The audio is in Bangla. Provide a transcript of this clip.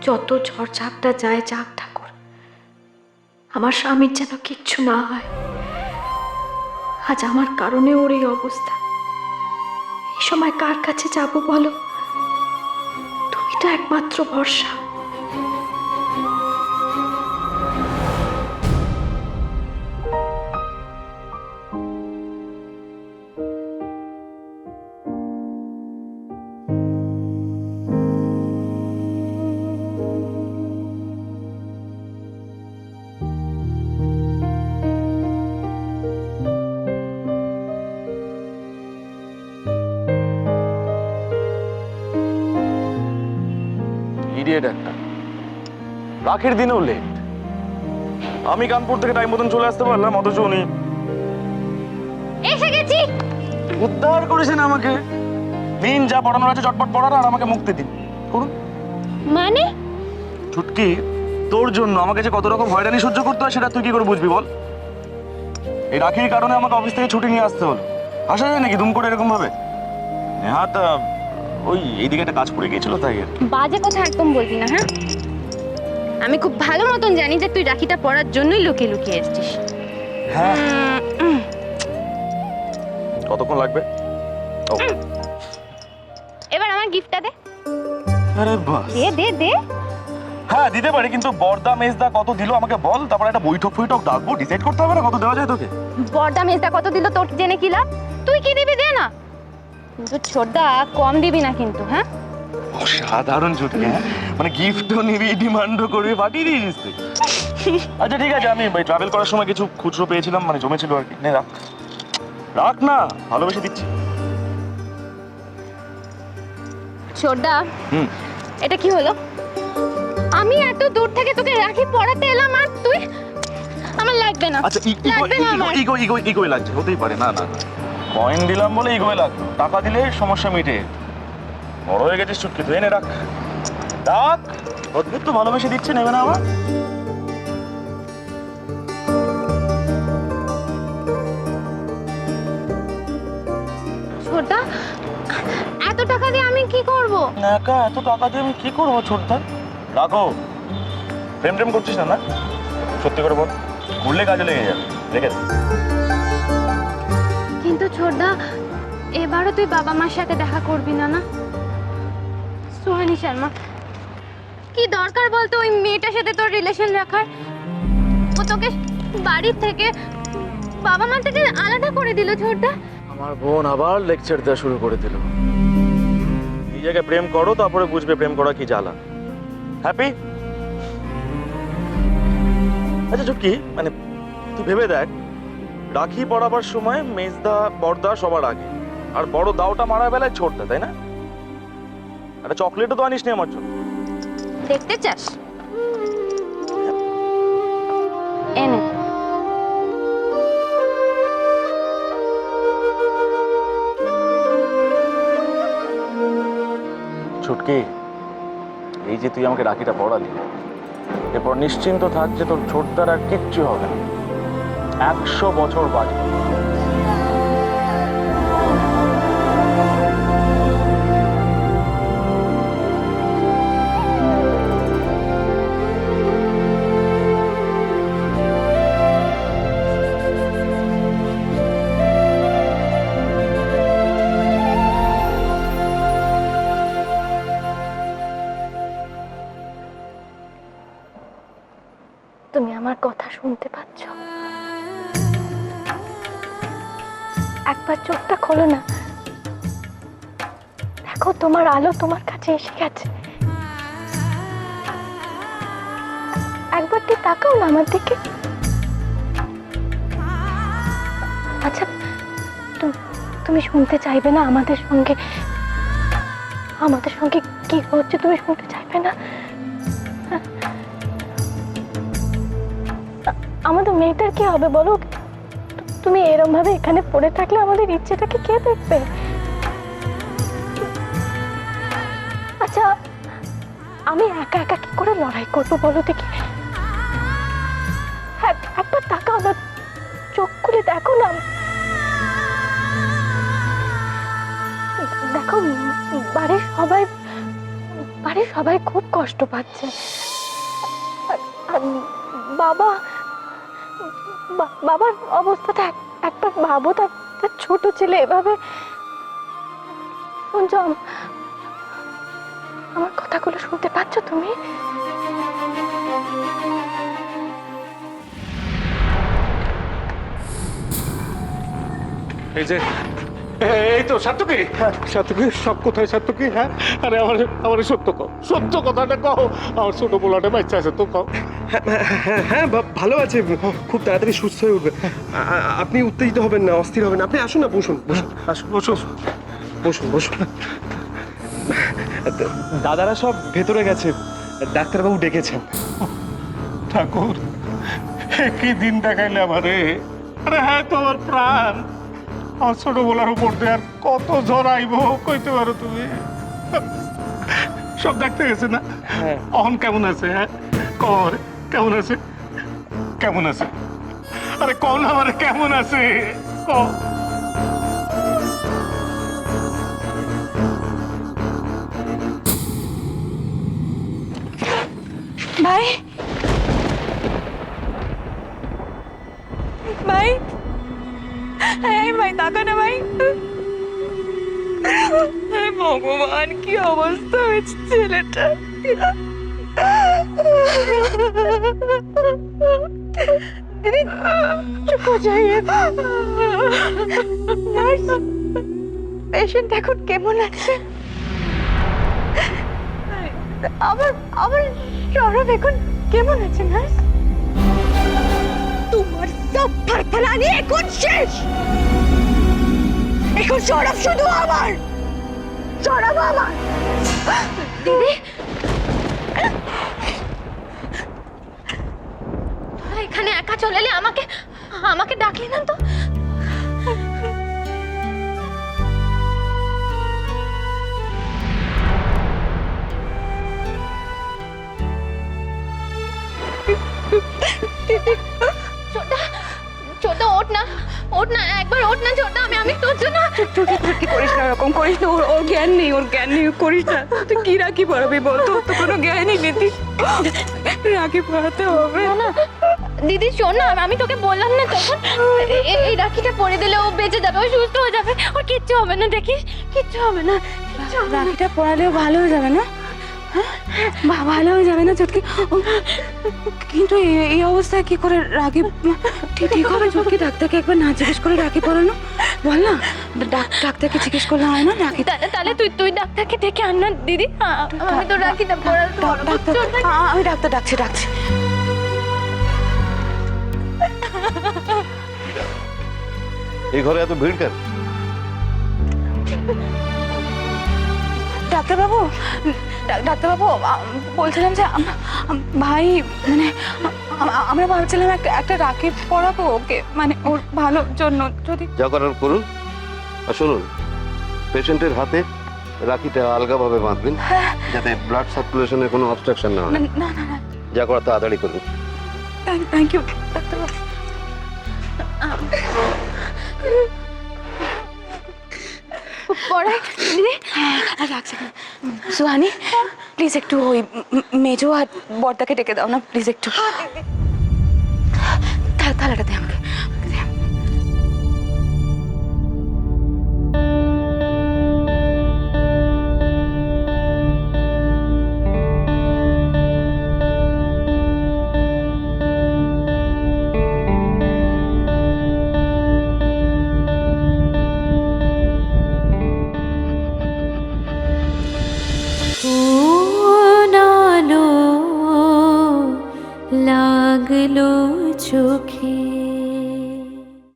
যত ঝড়ঝাপটা যায় যাক ঠাকুর, আমার স্বামীর যেন কিচ্ছু না হয়। আজ আমার কারণে ওর এই অবস্থা। এই সময় কার কাছে যাব বলো? তুমি তো একমাত্র ভরসা। ইডিয়েট একটা, রাখির দিনেও লেট। আমি কানপুর থেকে টাইম মতন চলে আসতে পারলাম, অথচ উনি এসে গেছি। উদ্ধার করেছেন আমাকে। দিন যা পড়ানোর আছে চটপট পড়ান আর আমাকে মুক্তি দিন। করুন। মানে ছুটকি, তোর জন্য আমাকে যে কত রকম হয়রানি সহ্য করতে হয় সেটা তুই কি করে বুঝবি বল? এই রাখির কারণে আমাকে অফিস থেকে ছুটি নিয়ে আসতে হলো। আসা যায় নাকি দুম করে এরকম ভাবে? নেহাত ওই এইদিকে একটা কাজ পড়ে গিয়েছিল তাই আর কি। বাজে কথা একদম বলবি না, হ্যাঁ? আমি খুব ভালো মতন জানি যে তুই রাখিটা পরার জন্যই লুকিয়ে লুকিয়ে এসেছিস। হ্যাঁ, কতক্ষণ লাগবে? ও, এবার আমার গিফটটা দে। আরে বাস। দে দে দে। হ্যাঁ দিতে পারি, কিন্তু বর্দা মেজদা কত দিল আমাকে বল, তারপর একটা বৈঠক ফৈঠক ডাকবো, ডিসাইড করতে হবে না কত দেওয়া যায় তোকে। বড়দা মেজদা কত দিল তোর জেনে কি লাভ? তুই কি দিবি দে না। কিন্তু ছোটদা কম দিবি না কিন্তু, হ্যাঁ? সাধারণ ছুটি, হ্যাঁ মানে গিফটও নিবি, ডিমান্ডও করবি, পাঠিয়ে দিয়েছিস তুই। আচ্ছা ঠিক আছে, আমি ট্রাভেল করার সময় কিছু খুচরো পেয়েছিলাম, মানে জমেছিল আর কি। নে রাখ, রাখ না, ভালোবেসে দিচ্ছি। ছোটদা, হুম, এটা কি হলো? আমি এত দূর থেকে তোকে রাখি পরাতে এলাম আর তুই আমার লাগবে না। আচ্ছা লাগবে না আমার। ইগোই লাগছে, হতেই পারে। না না না, কয়েন দিলাম বলে ইগোই লাগলো, টাকা দিলে সমস্যা মিটে। বড় হয়ে গেছিস ছুটকি তুই, এনে রাখ। রাখ, অদ্ভুত তো ভালোবেসে দিচ্ছে, নেবে না আবার? ছোটদা, এত টাকা দিয়ে আমি কি করব? একা এত টাকা দিয়ে আমি কি করবো ছোটদা? রাখো। প্রেম টেম করছিস না না? সত্যি করে বল, ঘুরলে কাজে লেগে যাবে, রেখে দে। কিন্তু ছোটদা, এবারও তুই বাবা মার সাথে দেখা করবি না না? সোহানি শর্মা, কি দরকার বলতো ওই মেয়েটার সাথে তোর রিলেশন রাখার? ও তোকে বাড়ির থেকে বাবা মা থেকে আলাদা করে দিল ছোটদা। আমার বোন আবার লেকচার দেওয়া শুরু করে দিল। এই জায়গায় প্রেম করো, তারপরে বুঝবে প্রেম করা কি জ্বালা। হ্যাপি? আচ্ছা ছুটকি, মানে তুই ভেবে দেখ, রাখি পড়াবার সময় মেজদা বড়দা সবার আগে, আর বড় দাওটা মারার বেলায় ছোটদা, তাই না? একটা চকলেটও তো আনিস নি আমার জন্য। দেখতে চাস? এনে। ছুটকি, এই যে তুই আমাকে রাখিটা পড়ালি, এরপর নিশ্চিন্ত থাক যে তোর ছোটদার আর কিচ্ছু হবে না। 100 বছর বাঁচবে। তুমি আমার কথা শুনতে পাচ্ছ? একবার চোখটা খোলো না, দেখো তোমার আলো তোমার কাছে এসে গেছে। একবার তুই তাকাও না আমার দিকে। আচ্ছা, তুমি শুনতে চাইবে না আমাদের সঙ্গে কি হচ্ছে? তুমি শুনতে চাইবে না? আমাদের মেয়েটার কি হবে বলো? তুমি এরকম ভাবে এখানে পড়ে থাকলে আমাদের ইচ্ছেটাকে কে দেখবে? আচ্ছা, আমি একা একা কি করে লড়াই করবো বলো দেখি? একবার তাকাও না, চোখ খুলে দেখো না। দেখো, বাড়ির বাড়ির সবাই খুব কষ্ট পাচ্ছে। আর বাবা বাবার অবস্থাটা একবার ভাবো, তার ছোট ছেলে এভাবে। শুনছো আমার কথাগুলো শুনতে পাচ্ছ তুমি? এই যে এই তো সার্থকী, সার্থকী সব কোথায় সার্থকী? হ্যাঁ, আরে আমার সত্য কথাটা কও। আমার ছোট পোলাটা বাচ্চা আছে তো কও। হ্যাঁ ভালো আছে, খুব তাড়াতাড়ি সুস্থ হয়ে উঠবে। আপনি উত্তেজিত হবেন না, অস্থির হবেন না। আপনি আসুন না, বসুন বসুন আসুন বসুন। বসুন বসুন। দাদারা সব ভেতরে গেছে, ডাক্তারবাবু ডেকেছেন। ঠাকুর, কি দিন দেখাইলে আমারে। আরে হ্যাঁ, তো আমার প্রাণ। আমার ছোট বলার উপর দিয়ে আর কত ঝড় আইবো কইতে পারো তুমি? সব দেখতে গেছে না? হ্যাঁ। অহন কেমন আছে? হ্যাঁ কর, কেমন আছে? কেমন আছে? আরে কন আমার কেমন আছে? ক। ভাই, ভাই, এই ভাই তাকা না ভাই। ভগবান, কি অবস্থা হয়েছে ছেলেটা। দিদি চুপ হয়ে যাইয়ে। নার্স, পেশেন্ট এখন কেমন আছে? আমার সৌরভ এখন কেমন আছে নার্স? তোমার সব ফারফারানি এখন শেষ। এখন সৌরভ শুধু আমার, সৌরভ আমার। দিদি, এখানে একা চলে এলে আমাকে ডাকলি না তো? ছোটা ওঠ না একবার ওঠ না ছোটা, আমি তোর জন্য। তুই করিস না, এরকম করিস না। ওর জ্ঞান নেই, করিস না। তুই কি রাখি পড়াবি বল? তোর তো কোনো জ্ঞানই নেই। রাখি পড়াতে হবে না দিদি, শোন না, আমি তোকে বললাম না তখন, এই রাখিটা পরে দিলে ও বেঁচে যাবে, ও সুস্থ হয়ে যাবে, ওর কিচ্ছু হবে না। দেখিস, কিচ্ছু হবে না। রাখিটা পড়ালেও ভালো হয়ে যাবে না? ভালো হয়ে যাবে না চটকি? কিন্তু এই অবস্থায় কি করে রাখি ঠিক হবে চটকি? ডাক্তারকে একবার না জিজ্ঞেস করে রাখি পড়ানো বল না। ডাক্তারকে জিজ্ঞেস করলে হয় না রাখি? তাহলে তুই ডাক্তারকে ডেকে আন না দিদি, আমি তো রাখিটা পড়াতে বলবো। আমি ডাক্তার ডাকছি। এই ঘরে এত ভিড় কেন? ডাক্তারবাবু, বলছিলাম যে ভাই, মানে আমরা ভাবছিলাম একটা রাখি পরাবো ওকে, মানে ওর ভালোর জন্য। যদি যা করার করুন। আর শুনুন, পেশেন্টের হাতে রাখিটা আলগাভাবে বাঁধবেন, যাতে ব্লাড সার্কুলেশনের কোনো অবস্ট্রাকশন না হয়। না, যা করার তাড়াতাড়ি করুন। থ্যাংক ইউ ডাক্তারবাবু। পড়াই দিদি। রাখছি। সুহানি, প্লিজ একটু ওই মেজো আর বর্দাকে ডেকে দাও না প্লিজ। একটু থালাটা দে আমাকে।